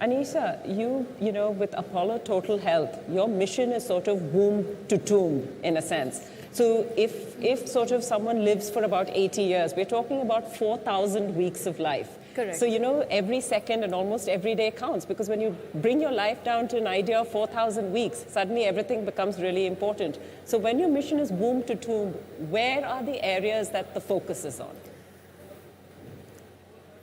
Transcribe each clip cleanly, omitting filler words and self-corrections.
Anneysa, you know, with Apollo Total Health, your mission is sort of womb to tomb, in a sense. So if sort of someone lives for about 80 years, we're talking about 4,000 weeks of life. Correct. So, you know, every second and almost every day counts, because when you bring your life down to an idea of 4,000 weeks, suddenly everything becomes really important. So when your mission is womb to tomb, where are the areas that the focus is on?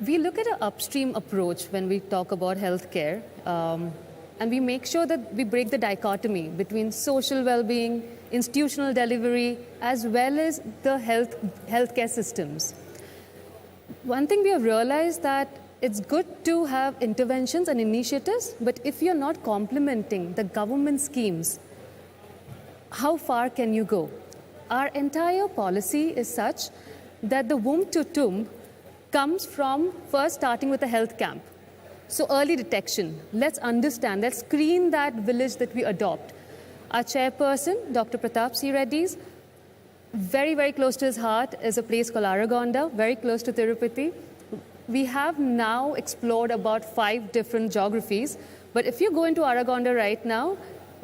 We look at an upstream approach when we talk about healthcare, and we make sure that we break the dichotomy between social well-being, institutional delivery, as well as the healthcare systems. One thing we have realized that it's good to have interventions and initiatives, but if you're not complementing the government schemes, how far can you go? Our entire policy is such that the womb to tomb comes from first starting with a health camp. So early detection, let's understand, let's screen that village that we adopt. Our chairperson, Dr. Pratap C. Reddy's, very, very close to his heart is a place called Aragonda, very close to Tirupati. We have now explored about 5 different geographies, but if you go into Aragonda right now,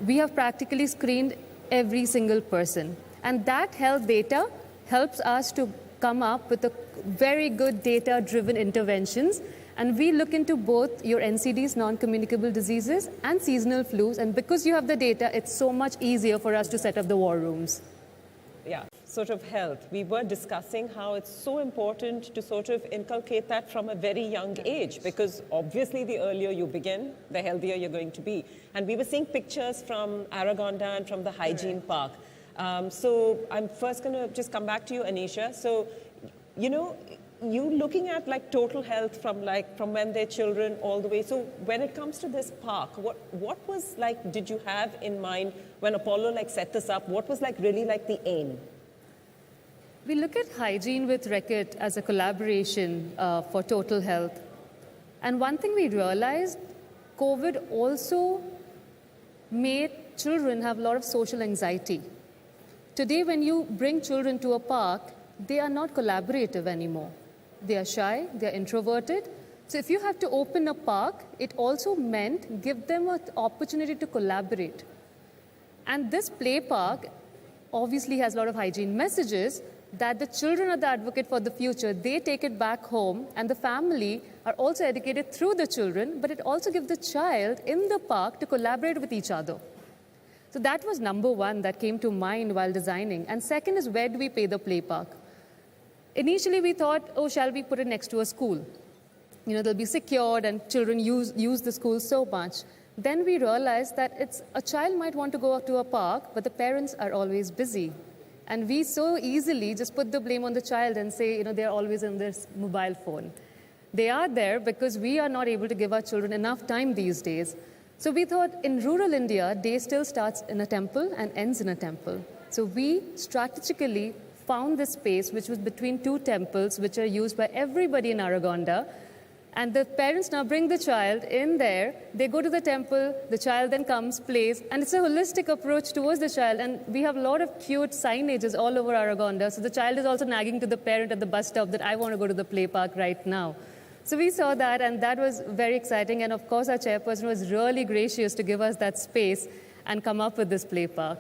we have practically screened every single person. And that health data helps us to come up with a very good data-driven interventions. And we look into both your NCDs, non-communicable diseases, and seasonal flus. And because you have the data, it's so much easier for us to set up the war rooms. Yeah, sort of health. We were discussing how it's so important to sort of inculcate that from a very young age, because obviously the earlier you begin, the healthier you're going to be. And we were seeing pictures from Aragonda and from the Hygiene Park. So I'm first going to just come back to you, Anneysa. So, you know, you looking at like total health from when they're children all the way. So when it comes to this park, what was like, did you have in mind when Apollo like set this up? What was like really like the aim? We look at hygiene with Reckitt as a collaboration for total health. And one thing we realized, COVID also made children have a lot of social anxiety. Today, when you bring children to a park, they are not collaborative anymore. They are shy, they are introverted. So if you have to open a park, it also meant give them an opportunity to collaborate. And this play park obviously has a lot of hygiene messages that the children are the advocate for the future. They take it back home, and the family are also educated through the children, but it also gives the child in the park to collaborate with each other. So that was number one that came to mind while designing. And second is, where do we pay the play park? Initially, we thought, oh, shall we put it next to a school? You know, they'll be secured and children use the school so much. Then we realized that a child might want to go to a park, but the parents are always busy. And we so easily just put the blame on the child and say, you know, they're always on their mobile phone. They are there because we are not able to give our children enough time these days. So we thought in rural India, day still starts in a temple and ends in a temple. So we strategically found this space which was between 2 temples which are used by everybody in Aragonda. And the parents now bring the child in there, they go to the temple, the child then comes, plays, and it's a holistic approach towards the child. And we have a lot of cute signages all over Aragonda. So the child is also nagging to the parent at the bus stop that I want to go to the play park right now. So we saw that, and that was very exciting. And of course, our chairperson was really gracious to give us that space and come up with this play park.